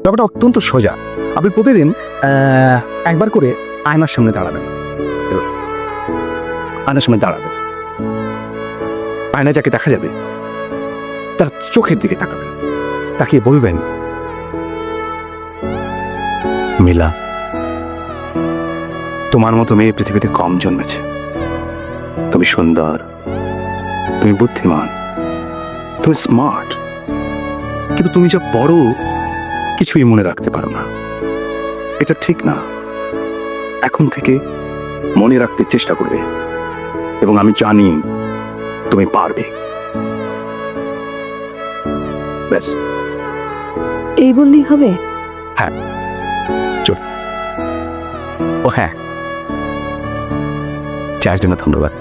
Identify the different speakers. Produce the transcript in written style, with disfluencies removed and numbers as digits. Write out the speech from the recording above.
Speaker 1: ব্যাপারটা অত্যন্ত সোজা। আপনি প্রতিদিন একবার করে আয়নার সামনে দাঁড়াবেন। আয়নার সামনে দাঁড়াবেন, আয়নায় যাকে দেখা যাবে তার চোখের দিকে তাকাবেন, তাকিয়ে বলবেন, মিলা, তোমার মতো মেয়ে পৃথিবীতে কম জন্মেছে। তুমি সুন্দর, তুমি বুদ্ধিমান, তুমি স্মার্ট, কিন্তু তুমি যা বড় কিছুই মনে রাখতে পারো না। এটা ঠিক না। এখন থেকে মনে রাখতে চেষ্টা করবে, এবং আমি জানি তুমি পারবে। ব্যাস।
Speaker 2: এই বললেই হবে?
Speaker 1: হ্যাঁ, চল। ও হ্যাঁ, চায়ের জন্য ধন্যবাদ।